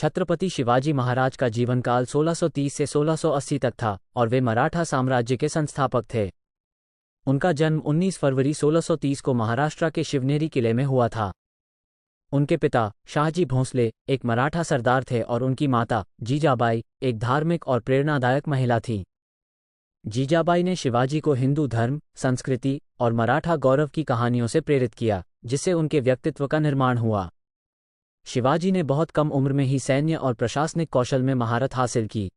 छत्रपति शिवाजी महाराज का जीवनकाल 1630 से 1680 तक था और वे मराठा साम्राज्य के संस्थापक थे। उनका जन्म 19 फरवरी 1630 को महाराष्ट्र के शिवनेरी किले में हुआ था। उनके पिता शाहजी भोंसले एक मराठा सरदार थे और उनकी माता जीजाबाई एक धार्मिक और प्रेरणादायक महिला थीं। जीजाबाई ने शिवाजी को हिंदू धर्म, संस्कृति और मराठा गौरव की कहानियों से प्रेरित किया, जिससे उनके व्यक्तित्व का निर्माण हुआ। शिवाजी ने बहुत कम उम्र में ही सैन्य और प्रशासनिक कौशल में महारत हासिल की।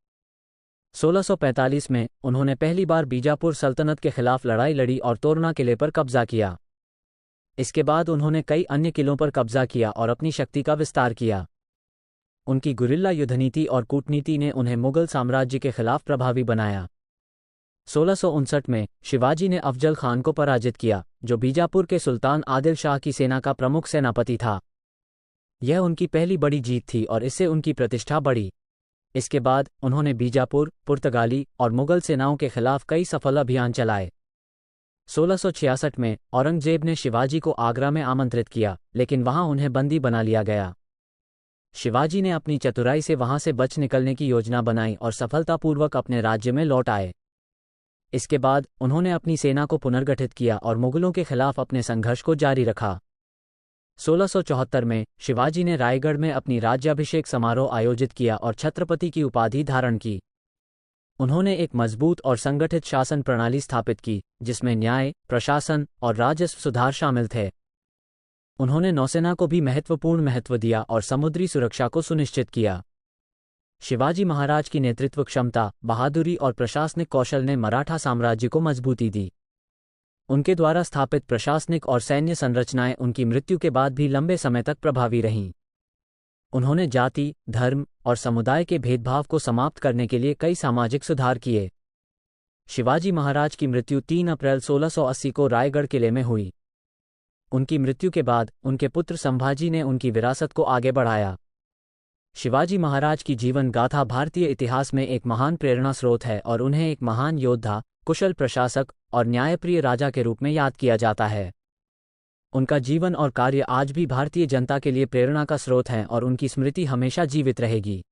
1645 में उन्होंने पहली बार बीजापुर सल्तनत के खिलाफ लड़ाई लड़ी और तोरना किले पर कब्जा किया। इसके बाद उन्होंने कई अन्य किलों पर कब्जा किया और अपनी शक्ति का विस्तार किया। उनकी गुरिल्ला युद्धनीति और कूटनीति ने उन्हें मुगल साम्राज्य के खिलाफ प्रभावी बनाया। 1659 में शिवाजी ने अफजल खान को पराजित किया, जो बीजापुर के सुल्तान आदिल शाह की सेना का प्रमुख सेनापति था। यह उनकी पहली बड़ी जीत थी और इससे उनकी प्रतिष्ठा बढ़ी। इसके बाद उन्होंने बीजापुर, पुर्तगाली और मुगल सेनाओं के खिलाफ कई सफल अभियान चलाए। 1666 में औरंगजेब ने शिवाजी को आगरा में आमंत्रित किया, लेकिन वहां उन्हें बंदी बना लिया गया। शिवाजी ने अपनी चतुराई से वहां से बच निकलने की योजना बनाई और सफलतापूर्वक अपने राज्य में लौट आए। इसके बाद उन्होंने अपनी सेना को पुनर्गठित किया और मुगलों के खिलाफ अपने संघर्ष को जारी रखा। 1674 में शिवाजी ने रायगढ़ में अपनी राज्याभिषेक समारोह आयोजित किया और छत्रपति की उपाधि धारण की। उन्होंने एक मजबूत और संगठित शासन प्रणाली स्थापित की, जिसमें न्याय, प्रशासन और राजस्व सुधार शामिल थे। उन्होंने नौसेना को भी महत्वपूर्ण महत्व दिया और समुद्री सुरक्षा को सुनिश्चित किया। शिवाजी महाराज की नेतृत्व क्षमता, बहादुरी और प्रशासनिक कौशल ने मराठा साम्राज्य को मजबूती दी। उनके द्वारा स्थापित प्रशासनिक और सैन्य संरचनाएं उनकी मृत्यु के बाद भी लंबे समय तक प्रभावी रहीं। उन्होंने जाति, धर्म और समुदाय के भेदभाव को समाप्त करने के लिए कई सामाजिक सुधार किए। शिवाजी महाराज की मृत्यु 3 अप्रैल 1680 को रायगढ़ किले में हुई। उनकी मृत्यु के बाद उनके पुत्र संभाजी ने उनकी विरासत को आगे बढ़ाया। शिवाजी महाराज की जीवन गाथा भारतीय इतिहास में एक महान प्रेरणा स्रोत है और उन्हें एक महान योद्धा, कुशल प्रशासक और न्यायप्रिय राजा के रूप में याद किया जाता है। उनका जीवन और कार्य आज भी भारतीय जनता के लिए प्रेरणा का स्रोत हैं और उनकी स्मृति हमेशा जीवित रहेगी।